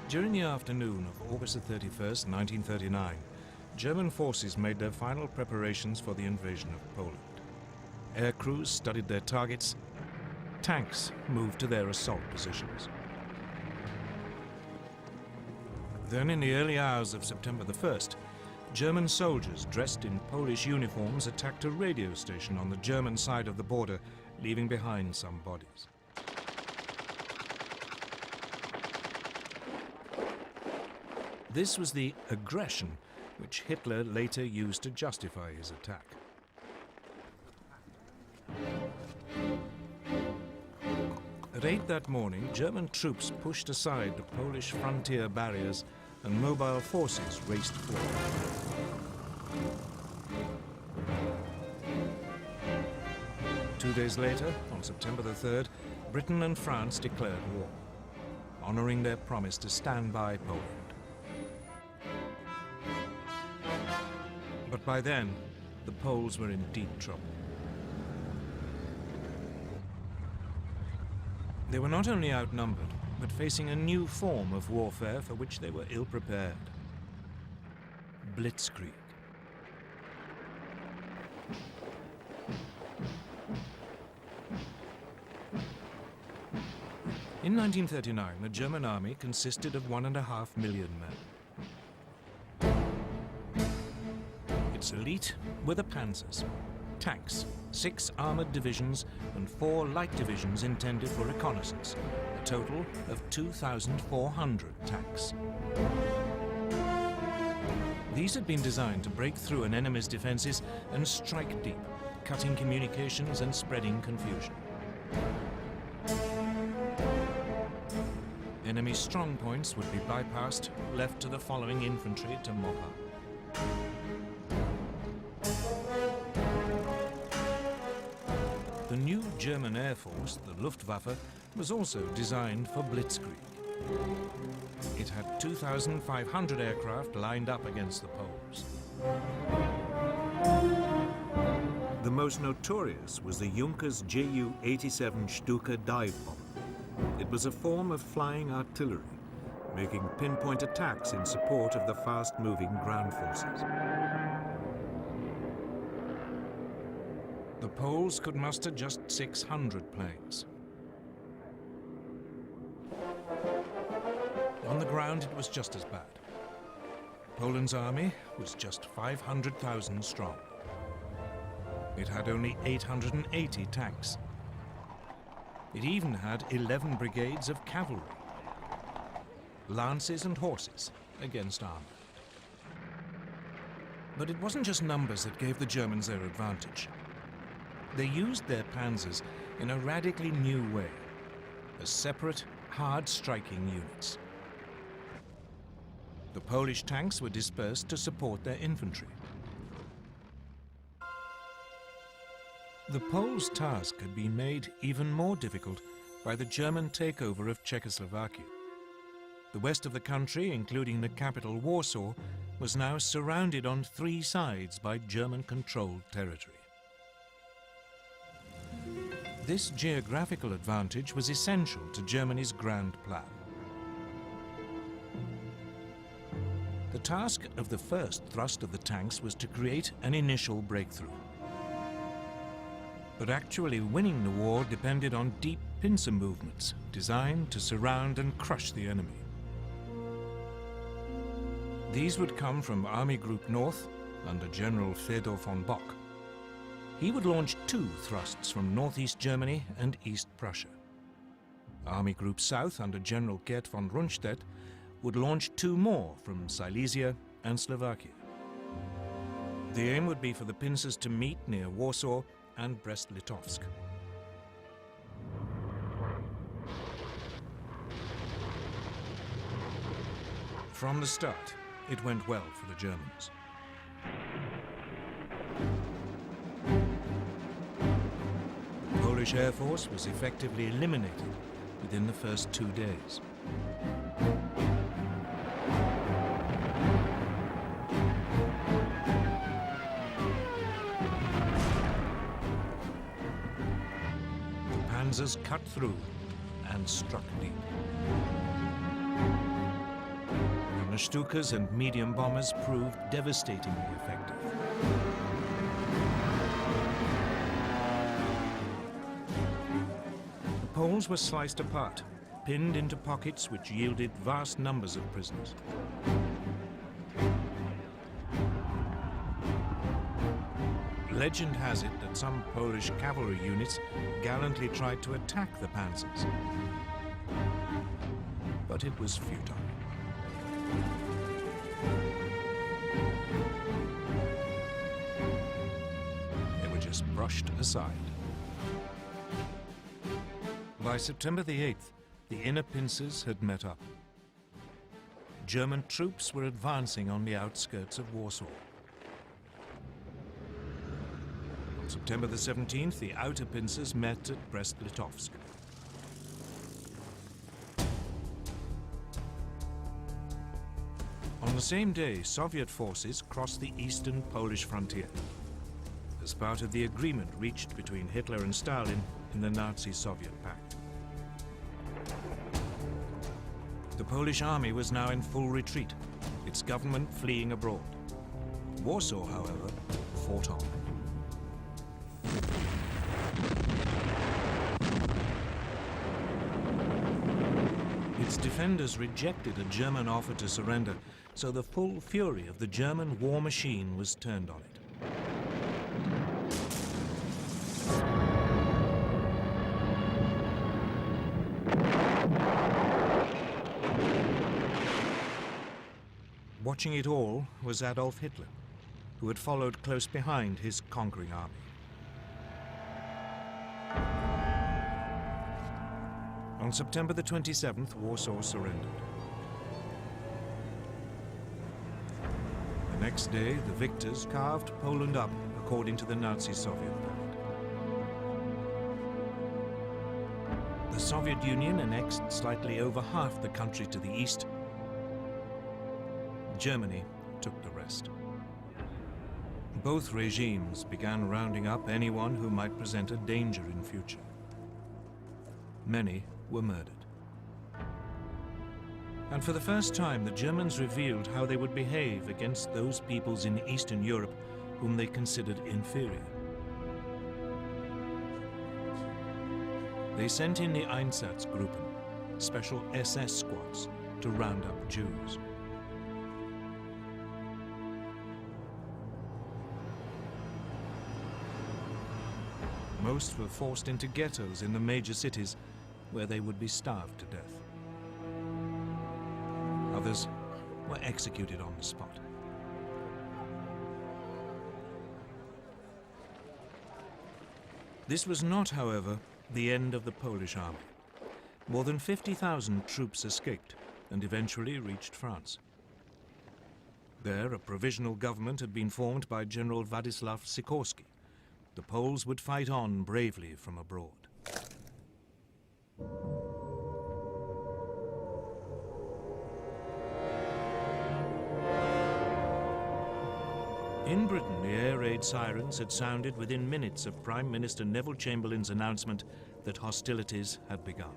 During the afternoon of August 31st, 1939, German forces made their final preparations for the invasion of Poland. Air crews studied their targets. Tanks moved to their assault positions. Then, in the early hours of September the 1st, German soldiers dressed in Polish uniforms attacked a radio station on the German side of the border, leaving behind some bodies. This was the aggression which Hitler later used to justify his attack. At 8 that morning, German troops pushed aside the Polish frontier barriers and mobile forces raced forward. 2 days later, on September the 3rd, Britain and France declared war, honoring their promise to stand by Poland. But by then, the Poles were in deep trouble. They were not only outnumbered, but facing a new form of warfare for which they were ill-prepared. Blitzkrieg. In 1939, the German army consisted of 1.5 million men. Its elite were the panzers, tanks, 6 armored divisions and 4 light divisions intended for reconnaissance, a total of 2,400 tanks. These had been designed to break through an enemy's defenses and strike deep, cutting communications and spreading confusion. Enemy strong points would be bypassed, left to the following infantry to mop up. The new German Air Force, the Luftwaffe, was also designed for blitzkrieg. It had 2,500 aircraft lined up against the Poles. The most notorious was the Junkers Ju-87 Stuka dive bomber. It was a form of flying artillery, making pinpoint attacks in support of the fast-moving ground forces. The Poles could muster just 600 planes. On the ground, it was just as bad. Poland's army was just 500,000 strong. It had only 880 tanks. It even had 11 brigades of cavalry, lances and horses against armor. But it wasn't just numbers that gave the Germans their advantage. They used their panzers in a radically new way, as separate, hard-striking units. The Polish tanks were dispersed to support their infantry. The Poles' task had been made even more difficult by the German takeover of Czechoslovakia. The west of the country, including the capital Warsaw, was now surrounded on 3 sides by German-controlled territory. This geographical advantage was essential to Germany's grand plan. The task of the first thrust of the tanks was to create an initial breakthrough. But actually winning the war depended on deep pincer movements designed to surround and crush the enemy. These would come from Army Group North under General Fedor von Bock. He would launch 2 thrusts from northeast Germany and East Prussia. Army Group South under General Gerd von Rundstedt would launch 2 more from Silesia and Slovakia. The aim would be for the pincers to meet near Warsaw and Brest-Litovsk. From the start, it went well for the Germans. The Polish Air Force was effectively eliminated within the first 2 days. Panzers cut through and struck deep. Stukas and medium bombers proved devastatingly effective. The Poles were sliced apart, pinned into pockets which yielded vast numbers of prisoners. Legend has it that some Polish cavalry units gallantly tried to attack the panzers, but it was futile. They were just brushed aside. By September the 8th, the inner pincers had met up. German troops were advancing on the outskirts of Warsaw. On September the 17th, the outer pincers met at Brest-Litovsk. On the same day, Soviet forces crossed the eastern Polish frontier as part of the agreement reached between Hitler and Stalin in the Nazi-Soviet pact. The Polish army was now in full retreat, its government fleeing abroad. Warsaw, however, fought on. Its defenders rejected a German offer to surrender, so the full fury of the German war machine was turned on it. Watching it all was Adolf Hitler, who had followed close behind his conquering army. On September the 27th, Warsaw surrendered. The next day, the victors carved Poland up according to the Nazi-Soviet pact. The Soviet Union annexed slightly over half the country to the east. Germany took the rest. Both regimes began rounding up anyone who might present a danger in future. Many were murdered. And for the first time, the Germans revealed how they would behave against those peoples in Eastern Europe whom they considered inferior. They sent in the Einsatzgruppen, special SS squads, to round up Jews. Most were forced into ghettos in the major cities, where they would be starved to death. Others were executed on the spot. This was not, however, the end of the Polish army. More than 50,000 troops escaped and eventually reached France. There, a provisional government had been formed by General Władysław Sikorski. The Poles would fight on bravely from abroad. In Britain, the air raid sirens had sounded within minutes of Prime Minister Neville Chamberlain's announcement that hostilities had begun.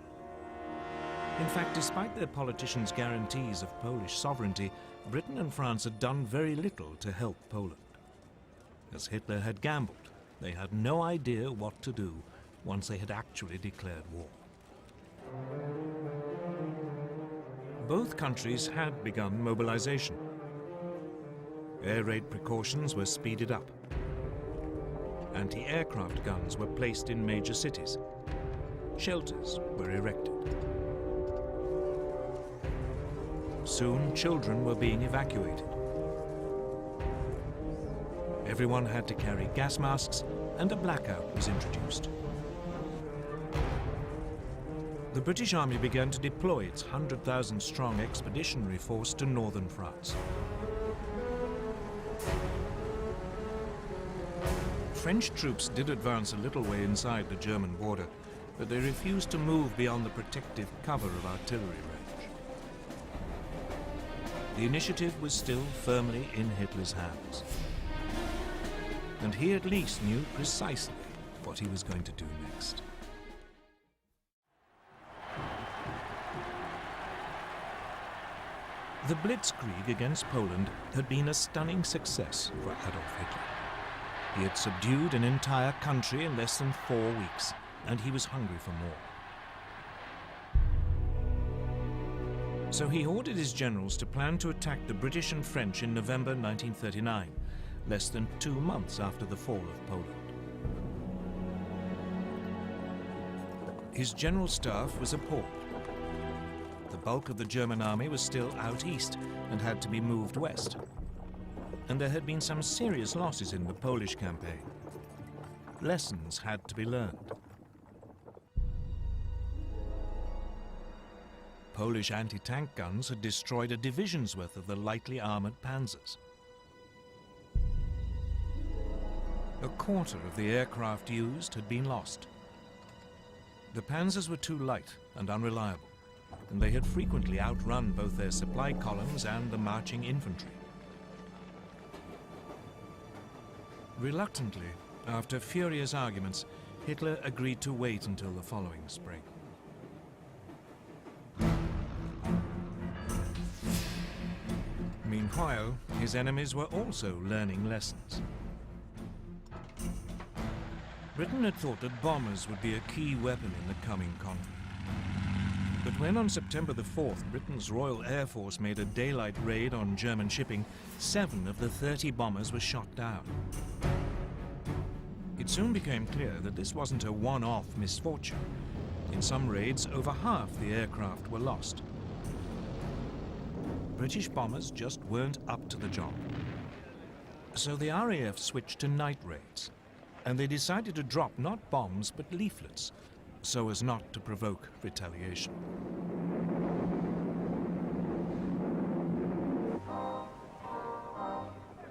In fact, despite their politicians' guarantees of Polish sovereignty, Britain and France had done very little to help Poland. As Hitler had gambled, they had no idea what to do once they had actually declared war. Both countries had begun mobilization. Air raid precautions were speeded up. Anti-aircraft guns were placed in major cities. Shelters were erected. Soon, children were being evacuated. Everyone had to carry gas masks, and a blackout was introduced. The British Army began to deploy its 100,000-strong expeditionary force to northern France. French troops did advance a little way inside the German border, but they refused to move beyond the protective cover of artillery range. The initiative was still firmly in Hitler's hands. And he at least knew precisely what he was going to do next. The Blitzkrieg against Poland had been a stunning success for Adolf Hitler. He had subdued an entire country in less than 4 weeks, and he was hungry for more. So he ordered his generals to plan to attack the British and French in November 1939, less than 2 months after the fall of Poland. His general staff was appalled. The bulk of the German army was still out east and had to be moved west. And there had been some serious losses in the Polish campaign. Lessons had to be learned. Polish anti-tank guns had destroyed a division's worth of the lightly armored panzers. A quarter of the aircraft used had been lost. The panzers were too light and unreliable, and they had frequently outrun both their supply columns and the marching infantry. Reluctantly, after furious arguments, Hitler agreed to wait until the following spring. Meanwhile, his enemies were also learning lessons. Britain had thought that bombers would be a key weapon in the coming conflict. But when on September the 4th, Britain's Royal Air Force made a daylight raid on German shipping, 7 of the 30 bombers were shot down. It soon became clear that this wasn't a one-off misfortune. In some raids, over half the aircraft were lost. British bombers just weren't up to the job. So the RAF switched to night raids, and they decided to drop not bombs but leaflets, so as not to provoke retaliation.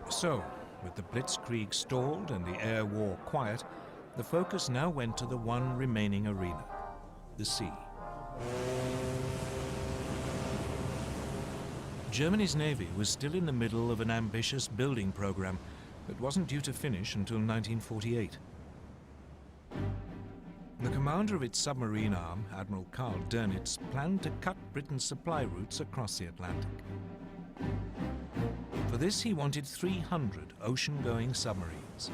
So, with the Blitzkrieg stalled and the air war quiet, the focus now went to the one remaining arena, the sea. Germany's navy was still in the middle of an ambitious building program that wasn't due to finish until 1948. The commander of its submarine arm, Admiral Karl Dönitz, planned to cut Britain's supply routes across the Atlantic. For this, he wanted 300 ocean-going submarines,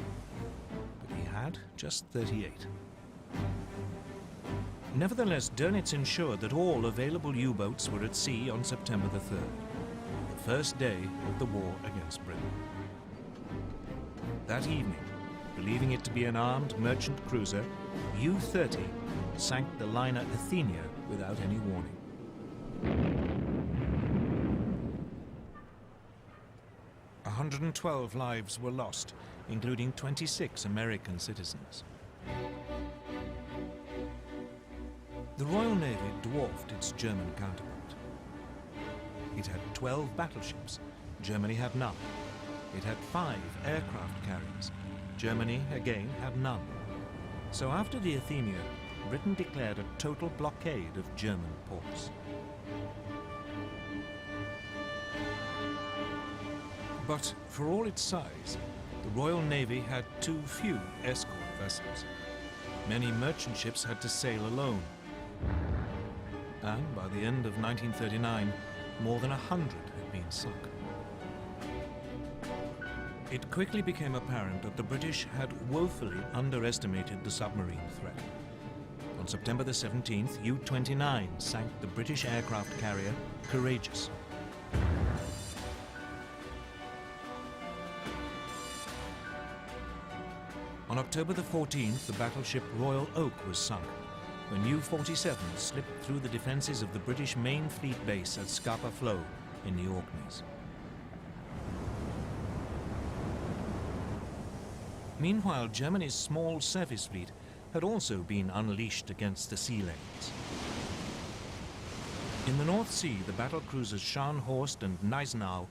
but he had just 38. Nevertheless, Dönitz ensured that all available U-boats were at sea on September the 3rd, the first day of the war against Britain. That evening, believing it to be an armed merchant cruiser, U-30 sank the liner Athenia without any warning. 112 lives were lost, including 26 American citizens. The Royal Navy dwarfed its German counterpart. It had 12 battleships. Germany had none. It had 5 aircraft carriers. Germany, again, had none. So after the Athenia, Britain declared a total blockade of German ports. But for all its size, the Royal Navy had too few escort vessels. Many merchant ships had to sail alone. And by the end of 1939, more than 100 had been sunk. It quickly became apparent that the British had woefully underestimated the submarine threat. On September the 17th, U-29 sank the British aircraft carrier Courageous. On October the 14th, the battleship Royal Oak was sunk when U-47 slipped through the defences of the British main fleet base at Scapa Flow in the Orkneys. Meanwhile, Germany's small surface fleet had also been unleashed against the sea lanes. In the North Sea, the battle cruisers Scharnhorst and Gneisenau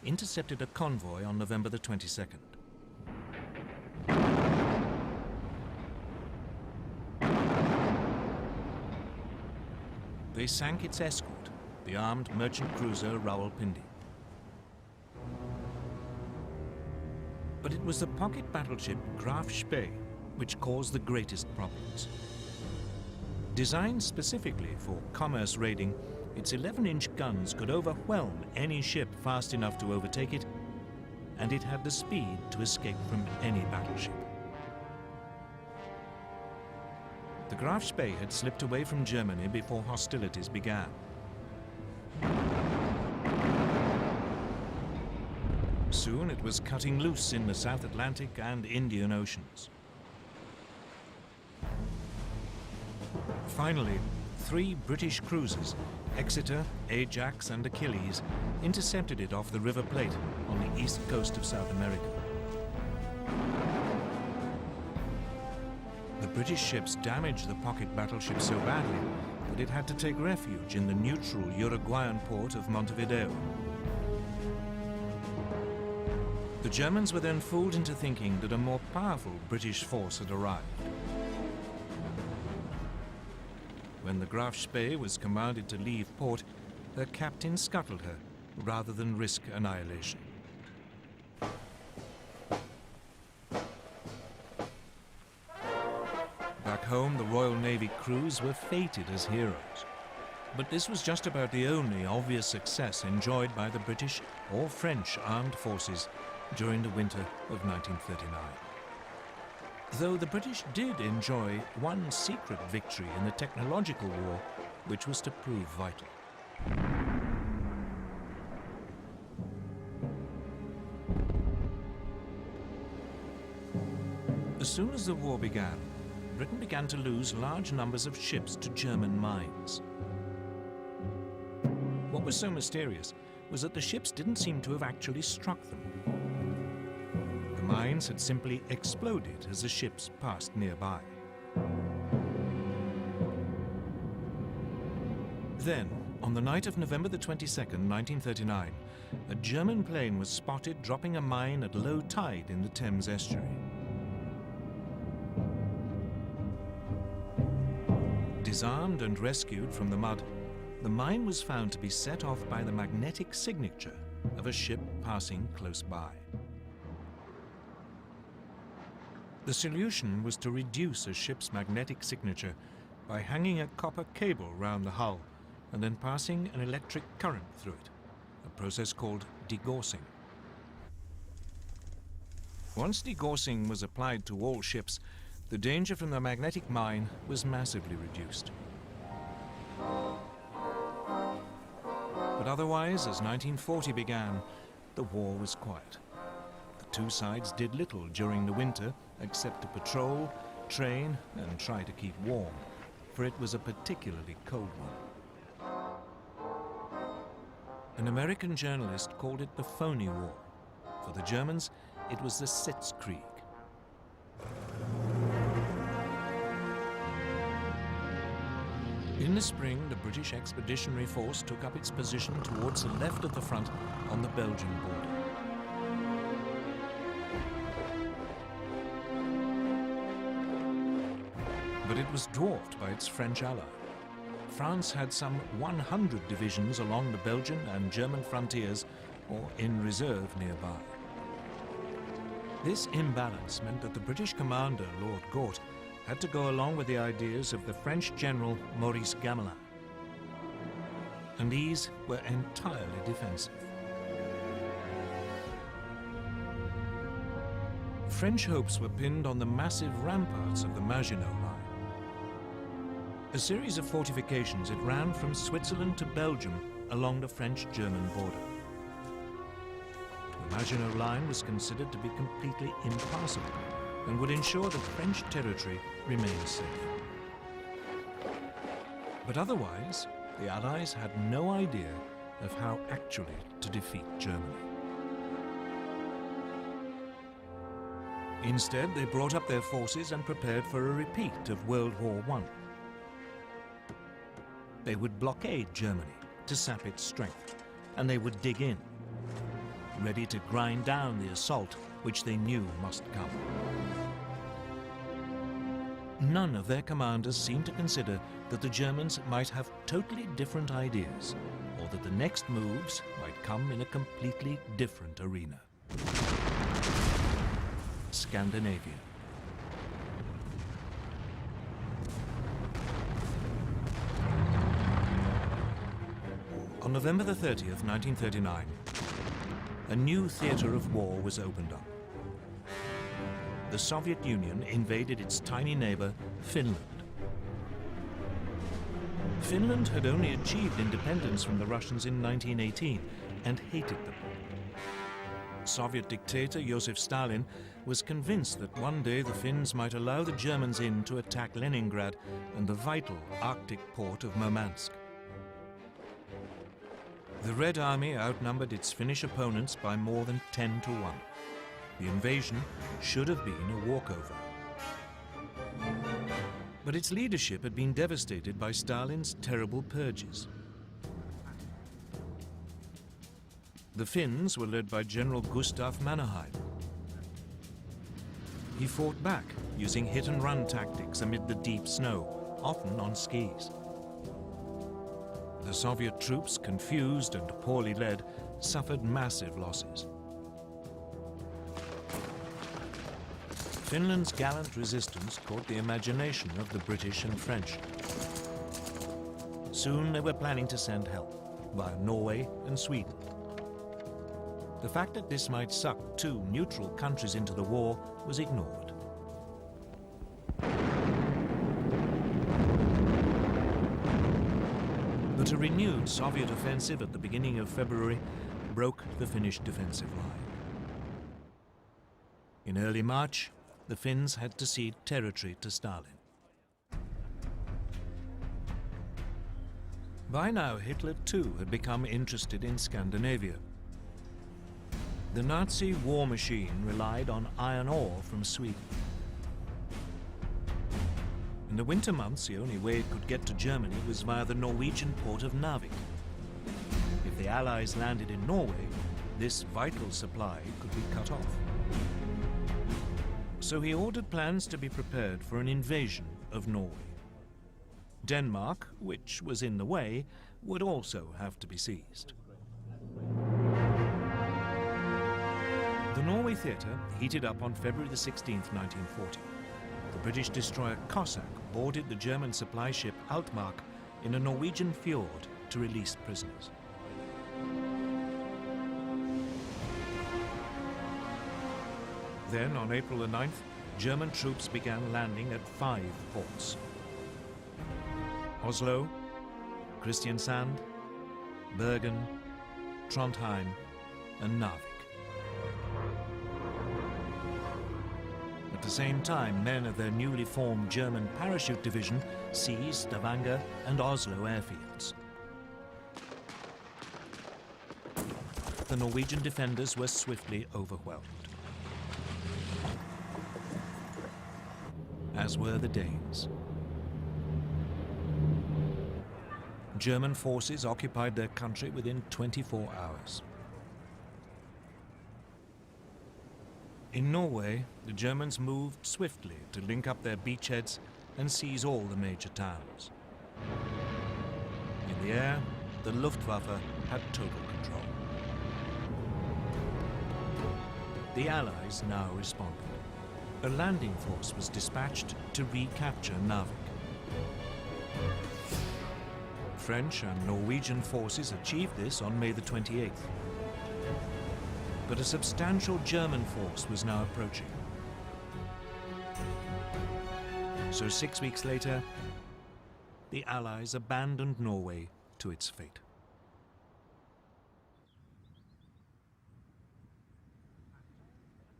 intercepted a convoy on November the 22nd. They sank its escort, the armed merchant cruiser Rawalpindi. But it was the pocket battleship Graf Spee which caused the greatest problems. Designed specifically for commerce raiding, its 11-inch guns could overwhelm any ship fast enough to overtake it, and it had the speed to escape from any battleship. The Graf Spee had slipped away from Germany before hostilities began. Soon it was cutting loose in the South Atlantic and Indian Oceans. Finally, 3 British cruisers, Exeter, Ajax and Achilles, intercepted it off the River Plate on the east coast of South America. The British ships damaged the pocket battleship so badly that it had to take refuge in the neutral Uruguayan port of Montevideo. The Germans were then fooled into thinking that a more powerful British force had arrived. When the Graf Spee was commanded to leave port, her captain scuttled her rather than risk annihilation. Back home, the Royal Navy crews were feted as heroes. But this was just about the only obvious success enjoyed by the British or French armed forces during the winter of 1939. Though the British did enjoy one secret victory in the technological war, which was to prove vital. As soon as the war began, Britain began to lose large numbers of ships to German mines. What was so mysterious was that the ships didn't seem to have actually struck them. The mines had simply exploded as the ships passed nearby. Then, on the night of November the 22nd, 1939, a German plane was spotted dropping a mine at low tide in the Thames estuary. Disarmed and rescued from the mud, the mine was found to be set off by the magnetic signature of a ship passing close by. The solution was to reduce a ship's magnetic signature by hanging a copper cable round the hull and then passing an electric current through it, a process called degaussing. Once degaussing was applied to all ships, the danger from the magnetic mine was massively reduced. But otherwise, as 1940 began, the war was quiet. The two sides did little during the winter except to patrol, train, and try to keep warm, for it was a particularly cold one. An American journalist called it the phony war. For the Germans, it was the Sitzkrieg. In the spring, the British Expeditionary Force took up its position towards the left of the front on the Belgian border. But it was dwarfed by its French ally. France had some 100 divisions along the Belgian and German frontiers or in reserve nearby. This imbalance meant that the British commander, Lord Gort, had to go along with the ideas of the French general Maurice Gamelin. And these were entirely defensive. French hopes were pinned on the massive ramparts of the Maginot Line. A series of fortifications, it ran from Switzerland to Belgium along the French-German border. The Maginot Line was considered to be completely impassable and would ensure that French territory remained safe. But otherwise, the Allies had no idea of how actually to defeat Germany. Instead, they brought up their forces and prepared for a repeat of World War I. They would blockade Germany to sap its strength, and they would dig in, ready to grind down the assault which they knew must come. None of their commanders seemed to consider that the Germans might have totally different ideas, or that the next moves might come in a completely different arena. Scandinavia. On November the 30th, 1939, a new theatre of war was opened up. The Soviet Union invaded its tiny neighbor, Finland. Finland had only achieved independence from the Russians in 1918 and hated them. Soviet dictator Joseph Stalin was convinced that one day the Finns might allow the Germans in to attack Leningrad and the vital Arctic port of Murmansk. The Red Army outnumbered its Finnish opponents by more than 10 to 1. The invasion should have been a walkover. But its leadership had been devastated by Stalin's terrible purges. The Finns were led by General Gustav Mannerheim. He fought back using hit-and-run tactics amid the deep snow, often on skis. The Soviet troops, confused and poorly led, suffered massive losses. Finland's gallant resistance caught the imagination of the British and French. Soon they were planning to send help via Norway and Sweden. The fact that this might suck two neutral countries into the war was ignored. But a renewed Soviet offensive at the beginning of February broke the Finnish defensive line. In early March, the Finns had to cede territory to Stalin. By now, Hitler too had become interested in Scandinavia. The Nazi war machine relied on iron ore from Sweden. In the winter months, the only way it could get to Germany was via the Norwegian port of Narvik. If the Allies landed in Norway, this vital supply could be cut off. So he ordered plans to be prepared for an invasion of Norway. Denmark, which was in the way, would also have to be seized. The Norway theatre heated up on February the 16th, 1940. The British destroyer Cossack boarded the German supply ship Altmark in a Norwegian fjord to release prisoners. Then, on April the 9th, German troops began landing at 5 ports: Oslo, Kristiansand, Bergen, Trondheim, and Narvik. At the same time, men of their newly formed German parachute division seized Stavanger and Oslo airfields. The Norwegian defenders were swiftly overwhelmed, as were the Danes. German forces occupied their country within 24 hours. In Norway, the Germans moved swiftly to link up their beachheads and seize all the major towns. In the air, the Luftwaffe had total control. The Allies now responded. A landing force was dispatched to recapture Narvik. French and Norwegian forces achieved this on May the 28th. But a substantial German force was now approaching. So 6 weeks later, the Allies abandoned Norway to its fate.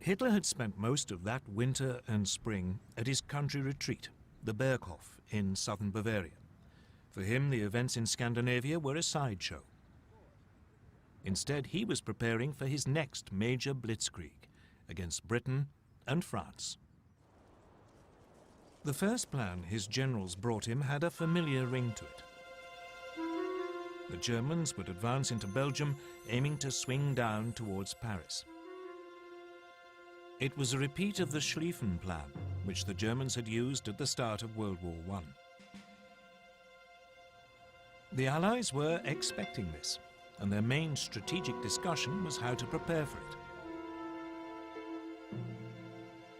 Hitler had spent most of that winter and spring at his country retreat, the Berghof in southern Bavaria. For him, the events in Scandinavia were a sideshow. Instead, he was preparing for his next major blitzkrieg against Britain and France. The first plan his generals brought him had a familiar ring to it. The Germans would advance into Belgium, aiming to swing down towards Paris. It was a repeat of the Schlieffen Plan, which the Germans had used at the start of World War I. The Allies were expecting this, and their main strategic discussion was how to prepare for it.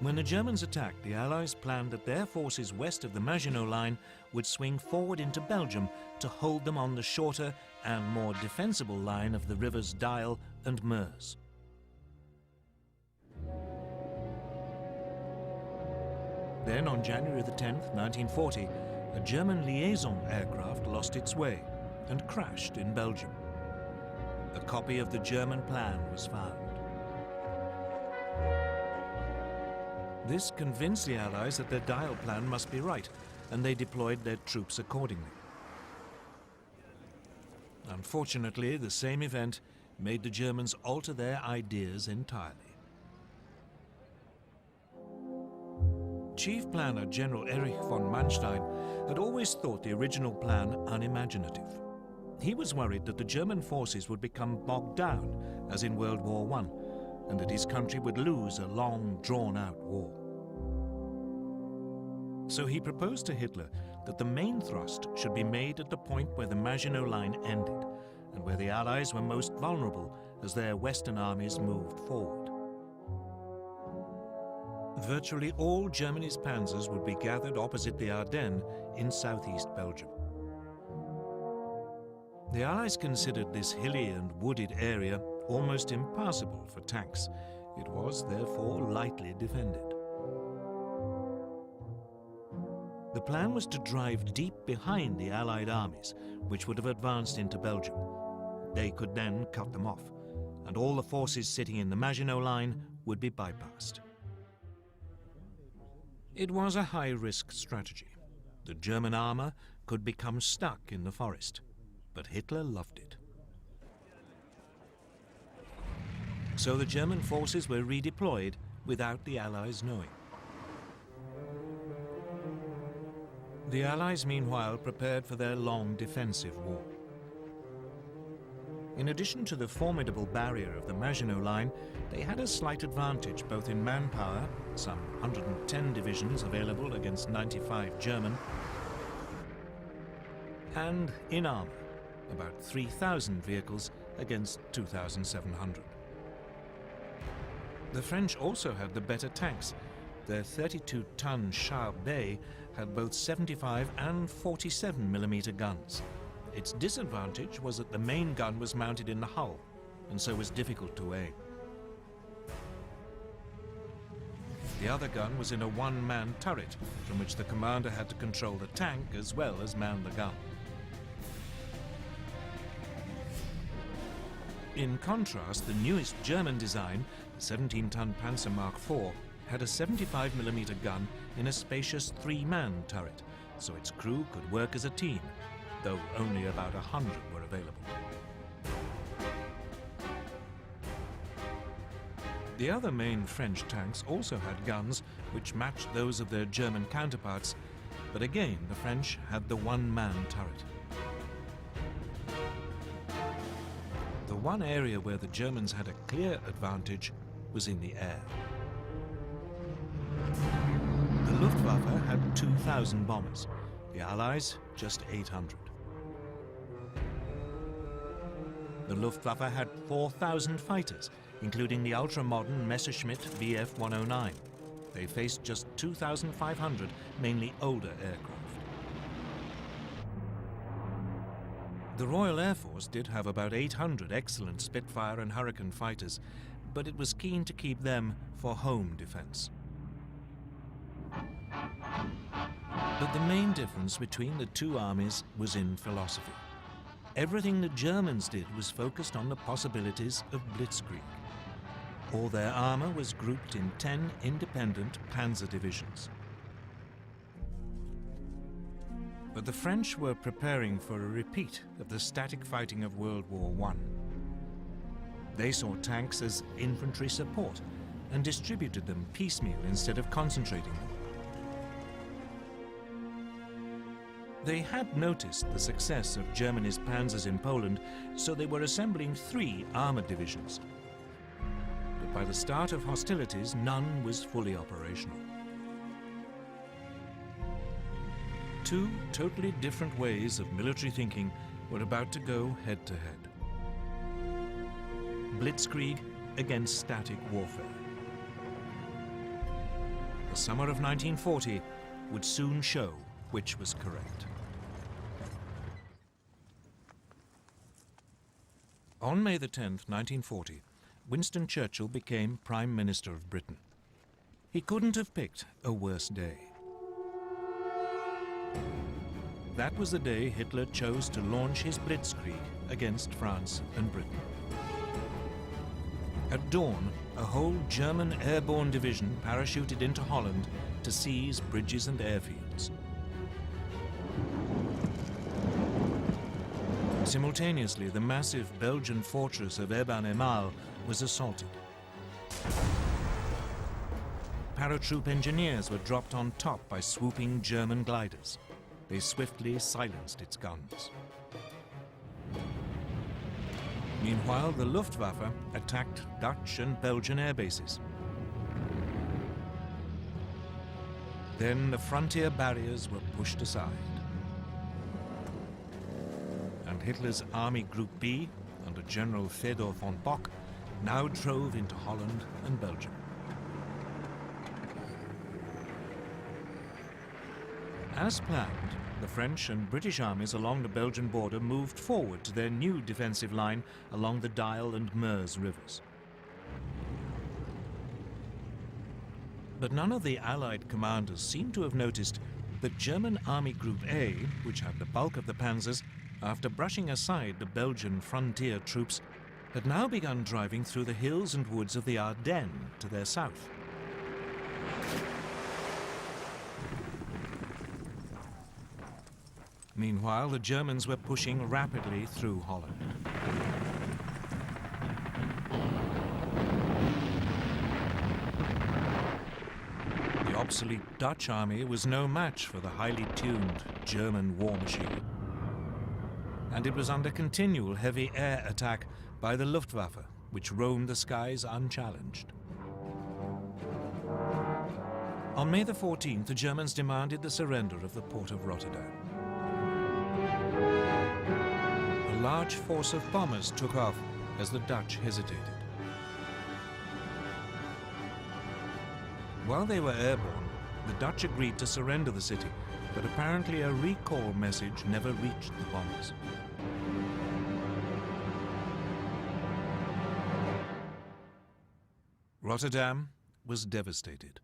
When the Germans attacked, the Allies planned that their forces west of the Maginot Line would swing forward into Belgium to hold them on the shorter and more defensible line of the rivers Dyle and Meuse. Then, on January the 10th, 1940, a German liaison aircraft lost its way and crashed in Belgium. A copy of the German plan was found. This convinced the Allies that their Dyle plan must be right, and they deployed their troops accordingly. Unfortunately, the same event made the Germans alter their ideas entirely. Chief planner General Erich von Manstein had always thought the original plan unimaginative. He was worried that the German forces would become bogged down, as in World War I, and that his country would lose a long, drawn-out war. So he proposed to Hitler that the main thrust should be made at the point where the Maginot Line ended, and where the Allies were most vulnerable as their Western armies moved forward. Virtually all Germany's panzers would be gathered opposite the Ardennes in southeast Belgium. The Allies considered this hilly and wooded area almost impassable for tanks. It was therefore lightly defended. The plan was to drive deep behind the Allied armies, which would have advanced into Belgium. They could then cut them off, and all the forces sitting in the Maginot Line would be bypassed. It was a high-risk strategy. The German armor could become stuck in the forest, but Hitler loved it. So the German forces were redeployed without the Allies knowing. The Allies, meanwhile, prepared for their long defensive war. In addition to the formidable barrier of the Maginot Line, they had a slight advantage both in manpower, some 110 divisions available against 95 German, and in armor, about 3,000 vehicles against 2,700. The French also had the better tanks. Their 32-ton Char-Bay had both 75 and 47mm guns. Its disadvantage was that the main gun was mounted in the hull, and so was difficult to aim. The other gun was in a one-man turret, from which the commander had to control the tank as well as man the gun. In contrast, the newest German design, the 17-ton Panzer Mark IV, had a 75mm gun in a spacious three-man turret, so its crew could work as a team, though only about 100 were available. The other main French tanks also had guns which matched those of their German counterparts, but again the French had the one-man turret. The one area where the Germans had a clear advantage was in the air. The Luftwaffe had 2,000 bombers, the Allies just 800. The Luftwaffe had 4,000 fighters, including the ultra-modern Messerschmitt Bf 109. They faced just 2,500, mainly older aircraft. The Royal Air Force did have about 800 excellent Spitfire and Hurricane fighters, but it was keen to keep them for home defense. But the main difference between the two armies was in philosophy. Everything the Germans did was focused on the possibilities of blitzkrieg. All their armor was grouped in 10 independent panzer divisions. But the French were preparing for a repeat of the static fighting of World War I. They saw tanks as infantry support and distributed them piecemeal instead of concentrating them. They had noticed the success of Germany's panzers in Poland, so they were assembling 3 armored divisions. But by the start of hostilities, none was fully operational. 2 totally different ways of military thinking were about to go head-to-head. Blitzkrieg against static warfare. The summer of 1940 would soon show which was correct. On May the 10th, 1940, Winston Churchill became Prime Minister of Britain. He couldn't have picked a worse day. That was the day Hitler chose to launch his blitzkrieg against France and Britain. At dawn, a whole German airborne division parachuted into Holland to seize bridges and airfields. Simultaneously, the massive Belgian fortress of Eben-Emael was assaulted. Paratroop engineers were dropped on top by swooping German gliders. They swiftly silenced its guns. Meanwhile, the Luftwaffe attacked Dutch and Belgian air bases. Then the frontier barriers were pushed aside. And Hitler's Army Group B, under General Fedor von Bock, now drove into Holland and Belgium. As planned, the French and British armies along the Belgian border moved forward to their new defensive line along the Dyle and Meuse rivers. But none of the Allied commanders seemed to have noticed that German Army Group A, which had the bulk of the panzers, after brushing aside the Belgian frontier troops, had now begun driving through the hills and woods of the Ardennes to their south. Meanwhile, the Germans were pushing rapidly through Holland. The obsolete Dutch army was no match for the highly tuned German war machine, and it was under continual heavy air attack by the Luftwaffe, which roamed the skies unchallenged. On May the 14th, the Germans demanded the surrender of the port of Rotterdam. A large force of bombers took off as the Dutch hesitated. While they were airborne, the Dutch agreed to surrender the city, but apparently a recall message never reached the bombers. Rotterdam was devastated.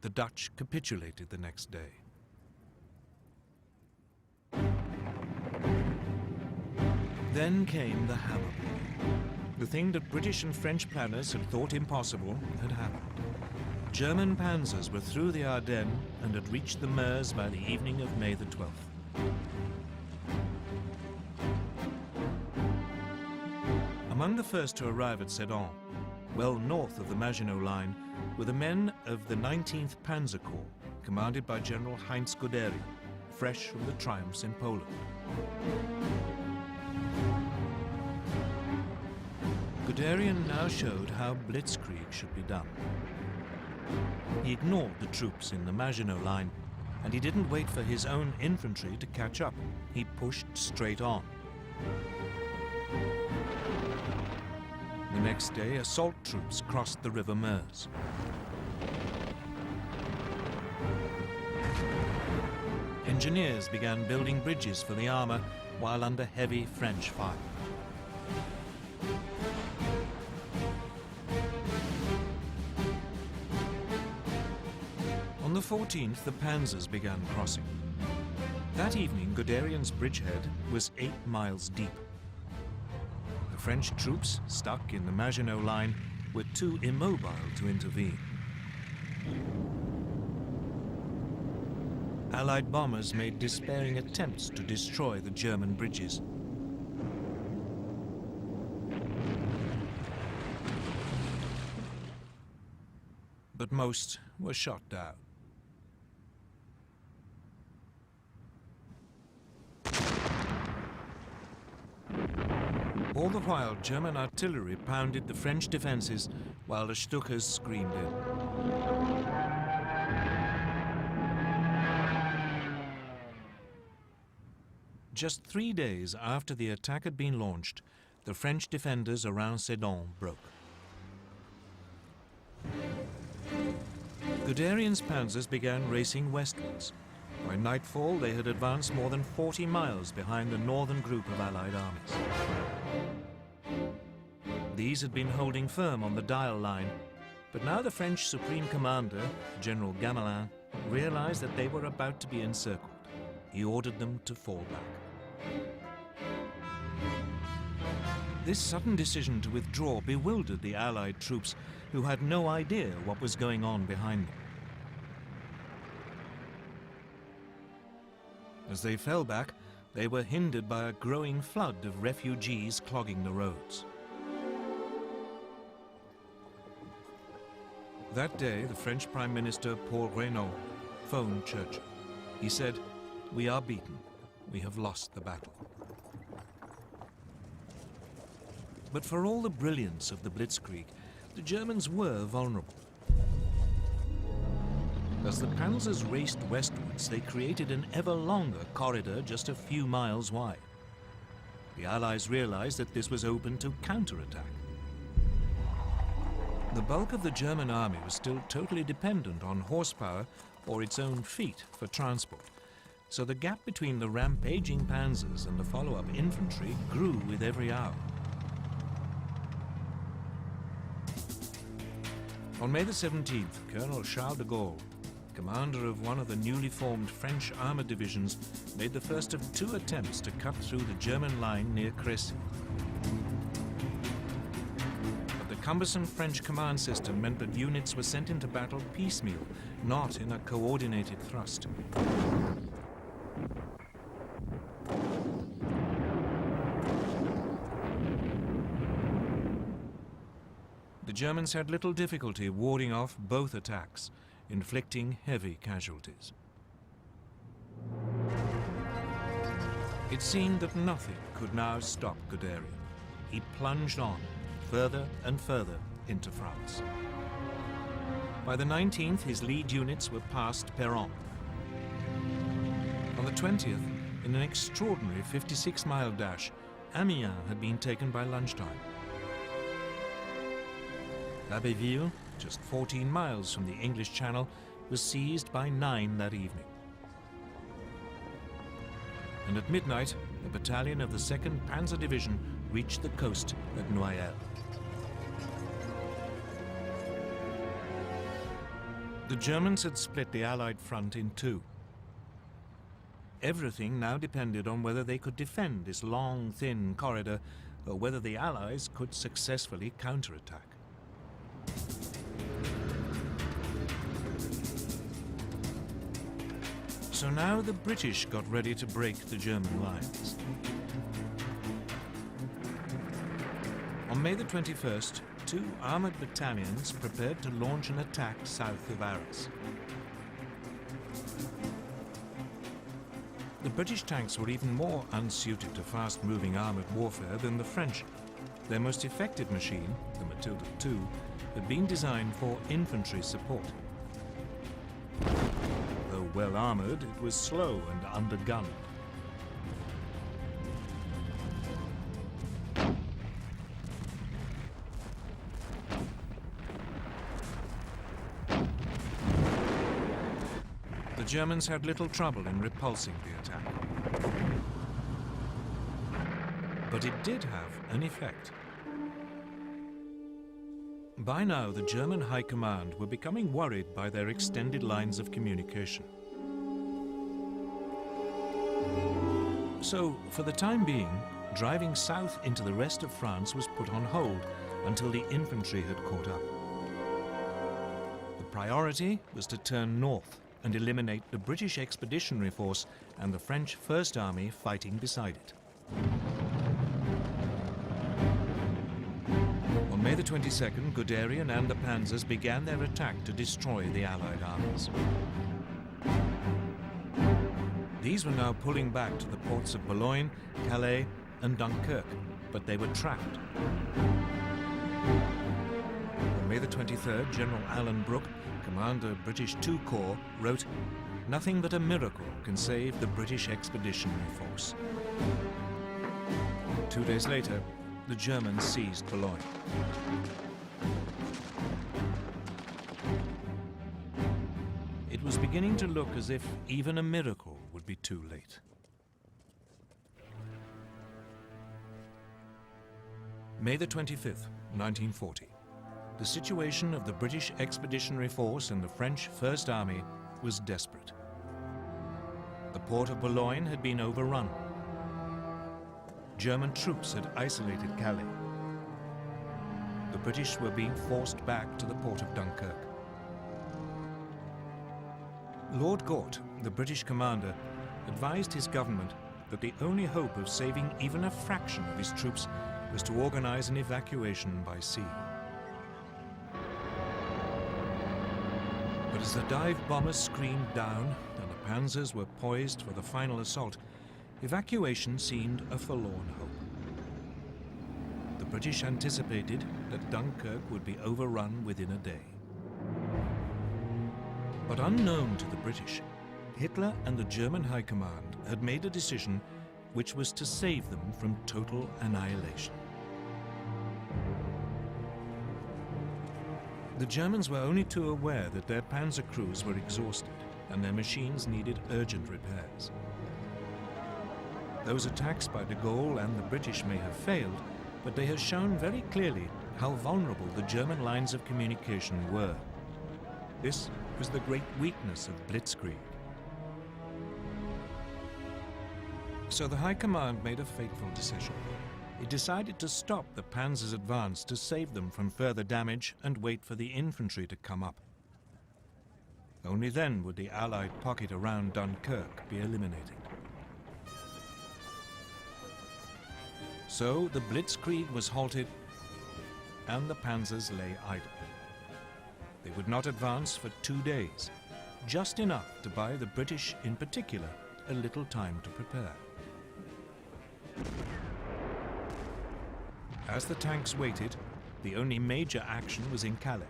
The Dutch capitulated the next day. Then came the hammer blow. The thing that British and French planners had thought impossible had happened. German panzers were through the Ardennes and had reached the Meuse by the evening of May the 12th. Among the first to arrive at Sedan, well north of the Maginot Line, were the men of the 19th Panzer Corps, commanded by General Heinz Guderian, fresh from the triumphs in Poland. Guderian now showed how blitzkrieg should be done. He ignored the troops in the Maginot Line, and he didn't wait for his own infantry to catch up. He pushed straight on. The next day, assault troops crossed the River Meuse. Engineers began building bridges for the armor while under heavy French fire. On the 14th, the panzers began crossing. That evening, Guderian's bridgehead was 8 miles deep. The French troops, stuck in the Maginot Line, were too immobile to intervene. Allied bombers made despairing attempts to destroy the German bridges. But most were shot down. All the while, German artillery pounded the French defenses while the Stukas screamed in. Just 3 days after the attack had been launched, the French defenders around Sedan broke. Guderian's panzers began racing westwards. By nightfall, they had advanced more than 40 miles behind the northern group of Allied armies. These had been holding firm on the Dial line, but now the French Supreme Commander, General Gamelin, realized that they were about to be encircled. He ordered them to fall back. This sudden decision to withdraw bewildered the Allied troops, who had no idea what was going on behind them. As they fell back, they were hindered by a growing flood of refugees clogging the roads. That day, the French Prime Minister Paul Reynaud phoned Churchill. He said, "We are beaten. We have lost the battle." But for all the brilliance of the Blitzkrieg, the Germans were vulnerable. As the panzers raced westwards, they created an ever longer corridor just a few miles wide. The Allies realized that this was open to counterattack. The bulk of the German army was still totally dependent on horsepower or its own feet for transport, so the gap between the rampaging panzers and the follow-up infantry grew with every hour. On May the 17th, Colonel Charles de Gaulle, commander of one of the newly formed French armored divisions, made the first of 2 attempts to cut through the German line near Crécy. But the cumbersome French command system meant that units were sent into battle piecemeal, not in a coordinated thrust. The Germans had little difficulty warding off both attacks, inflicting heavy casualties. It seemed that nothing could now stop Guderian. He plunged on, further and further into France. By the 19th, his lead units were past Péronne. On the 20th, in an extraordinary 56-mile dash, Amiens had been taken by lunchtime. Abbeville, just 14 miles from the English Channel, was seized by 9 that evening. And at midnight, a battalion of the 2nd Panzer Division reached the coast at Noyelles. The Germans had split the Allied front in 2. Everything now depended on whether they could defend this long, thin corridor, or whether the Allies could successfully counterattack. So now the British got ready to break the German lines. On May the 21st, 2 armoured battalions prepared to launch an attack south of Arras. The British tanks were even more unsuited to fast-moving armoured warfare than the French. Their most effective machine, the Matilda II, had been designed for infantry support. Though well armoured, it was slow and undergunned. The Germans had little trouble in repulsing the attack. But it did have an effect. By now, the German High Command were becoming worried by their extended lines of communication. So, for the time being, driving south into the rest of France was put on hold until the infantry had caught up. The priority was to turn north and eliminate the British Expeditionary Force and the French First Army fighting beside it. On May the 22nd, Guderian and the panzers began their attack to destroy the Allied armies. These were now pulling back to the ports of Boulogne, Calais, and Dunkirk, but they were trapped. On May the 23rd, General Alan Brooke, commander of British II Corps, wrote, "Nothing but a miracle can save the British Expeditionary Force." 2 days later, the Germans seized Boulogne. was beginning to look as if even a miracle would be too late. May the 25th, 1940. The situation of the British Expeditionary Force and the French First Army was desperate. The port of Boulogne had been overrun. German troops had isolated Calais. The British were being forced back to the port of Dunkirk. Lord Gort, the British commander, advised his government that the only hope of saving even a fraction of his troops was to organize an evacuation by sea. But as the dive bombers screamed down and the panzers were poised for the final assault, evacuation seemed a forlorn hope. The British anticipated that Dunkirk would be overrun within a day. But unknown to the British, Hitler and the German High Command had made a decision which was to save them from total annihilation. The Germans were only too aware that their panzer crews were exhausted and their machines needed urgent repairs. Those attacks by de Gaulle and the British may have failed, but they had shown very clearly how vulnerable the German lines of communication were. This was the great weakness of Blitzkrieg. So the High Command made a fateful decision. It decided to stop the panzers' advance to save them from further damage and wait for the infantry to come up. Only then would the Allied pocket around Dunkirk be eliminated. So the Blitzkrieg was halted and the panzers lay idle. They would not advance for 2 days, just enough to buy the British in particular a little time to prepare. As the tanks waited, the only major action was in Calais.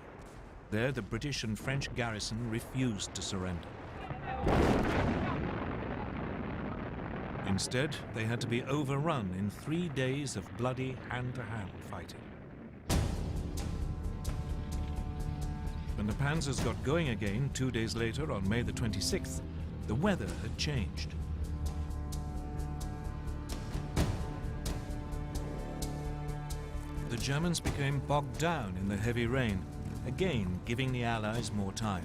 There the British and French garrison refused to surrender. Instead, they had to be overrun in 3 days of bloody hand-to-hand fighting. When the panzers got going again 2 days later on May the 26th, the weather had changed. The Germans became bogged down in the heavy rain, again giving the Allies more time.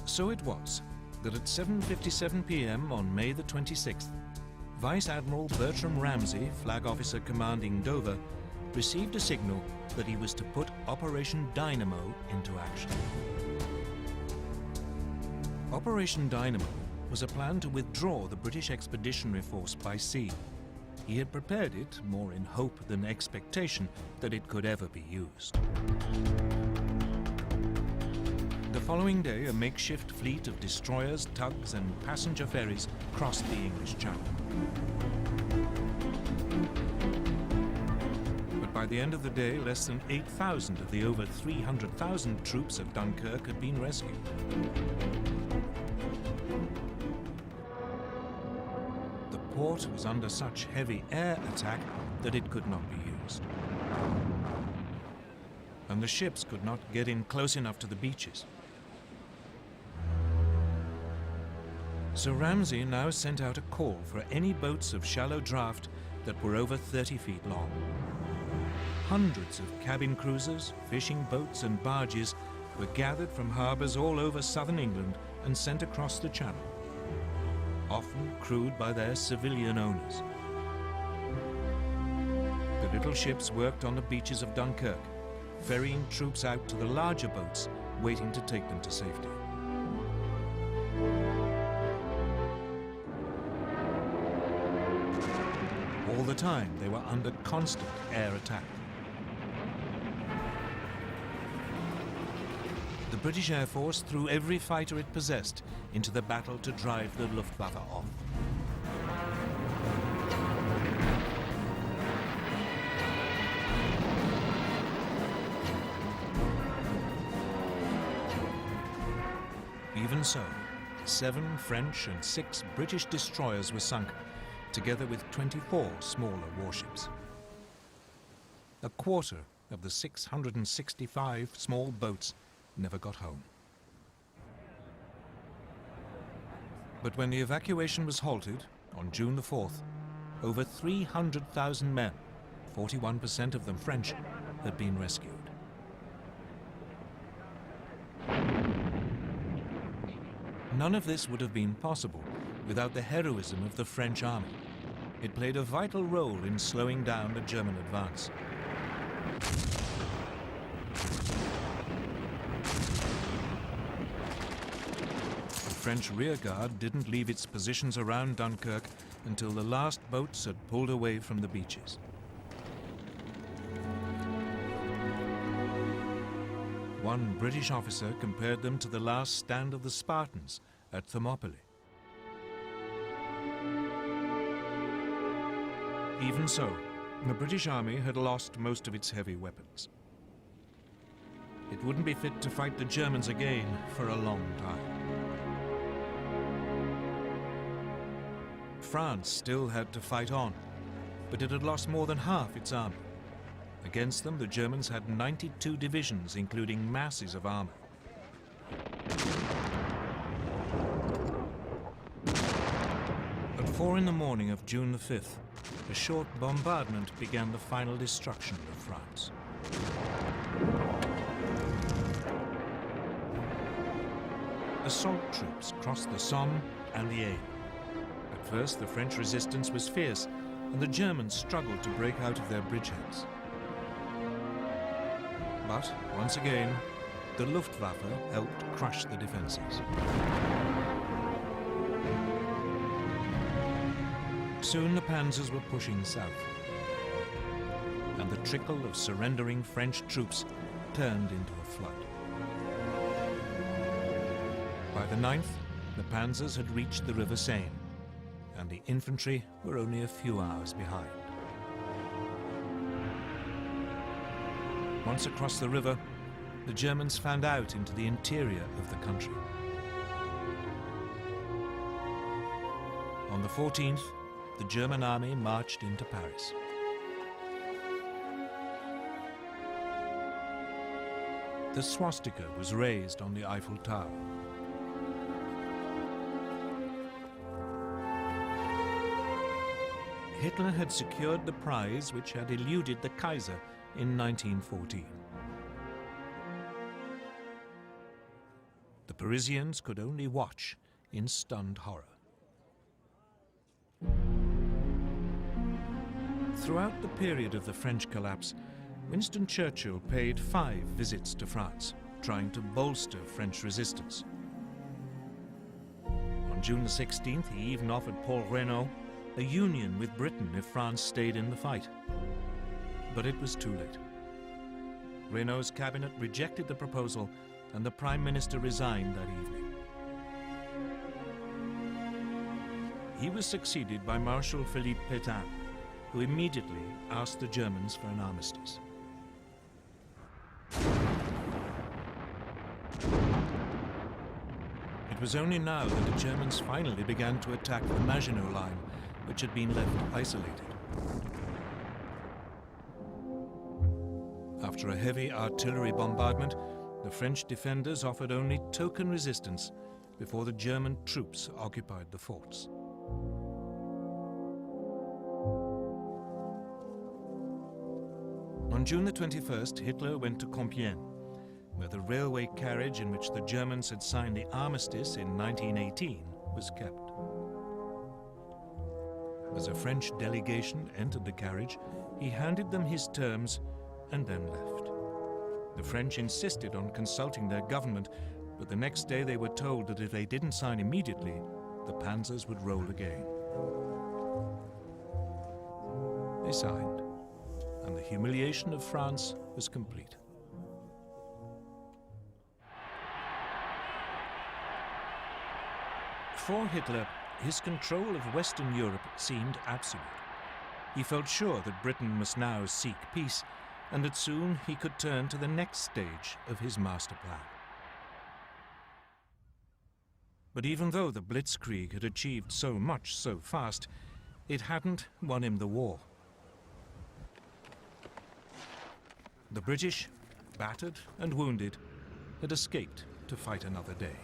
So it was that at 7:57 p.m. on May the 26th, Vice Admiral Bertram Ramsay, flag officer commanding Dover, received a signal that he was to put Operation Dynamo into action. Operation Dynamo was a plan to withdraw the British Expeditionary Force by sea. He had prepared it more in hope than expectation that it could ever be used. The following day, a makeshift fleet of destroyers, tugs, and passenger ferries crossed the English Channel. But by the end of the day, less than 8,000 of the over 300,000 troops at Dunkirk had been rescued. The port was under such heavy air attack that it could not be used. And the ships could not get in close enough to the beaches. So Ramsay now sent out a call for any boats of shallow draft that were over 30 feet long. Hundreds of cabin cruisers, fishing boats and barges were gathered from harbours all over southern England and sent across the Channel, often crewed by their civilian owners. The little ships worked on the beaches of Dunkirk, ferrying troops out to the larger boats waiting to take them to safety. All the time, they were under constant air attack. The British Air Force threw every fighter it possessed into the battle to drive the Luftwaffe off. Even so, 7 French and 6 British destroyers were sunk, together with 24 smaller warships. A quarter of the 665 small boats never got home. But when the evacuation was halted on June the 4th, over 300,000 men, 41% of them French, had been rescued. None of this would have been possible without the heroism of the French army. It played a vital role in slowing down the German advance. The French rearguard didn't leave its positions around Dunkirk until the last boats had pulled away from the beaches. One British officer compared them to the last stand of the Spartans at Thermopylae. Even so, the British army had lost most of its heavy weapons. It wouldn't be fit to fight the Germans again for a long time. France still had to fight on, but it had lost more than half its army. Against them, the Germans had 92 divisions, including masses of armor. At 4 in the morning of June the 5th, a short bombardment began the final destruction of France. Assault troops crossed the Somme and the Aisne. At first, the French resistance was fierce, and the Germans struggled to break out of their bridgeheads. But, once again, the Luftwaffe helped crush the defenses. Soon the panzers were pushing south, and the trickle of surrendering French troops turned into a flood. By the 9th, the panzers had reached the River Seine, and the infantry were only a few hours behind. Once across the river, the Germans fanned out into the interior of the country. On the 14th, the German army marched into Paris. The swastika was raised on the Eiffel Tower. Hitler had secured the prize which had eluded the Kaiser in 1914. The Parisians could only watch in stunned horror. Throughout the period of the French collapse, Winston Churchill paid 5 visits to France, trying to bolster French resistance. On June the 16th, he even offered Paul Reynaud a union with Britain if France stayed in the fight. But it was too late. Reynaud's cabinet rejected the proposal, and the Prime Minister resigned that evening. He was succeeded by Marshal Philippe Pétain, who immediately asked the Germans for an armistice. It was only now that the Germans finally began to attack the Maginot Line, which had been left isolated. After a heavy artillery bombardment, the French defenders offered only token resistance before the German troops occupied the forts. On June the 21st, Hitler went to Compiègne, where the railway carriage in which the Germans had signed the armistice in 1918 was kept. As a French delegation entered the carriage, he handed them his terms and then left. The French insisted on consulting their government, but the next day they were told that if they didn't sign immediately, the panzers would roll again. They signed, and the humiliation of France was complete. For Hitler, his control of Western Europe seemed absolute. He felt sure that Britain must now seek peace, and that soon he could turn to the next stage of his master plan. But even though the Blitzkrieg had achieved so much so fast, it hadn't won him the war. The British, battered and wounded, had escaped to fight another day.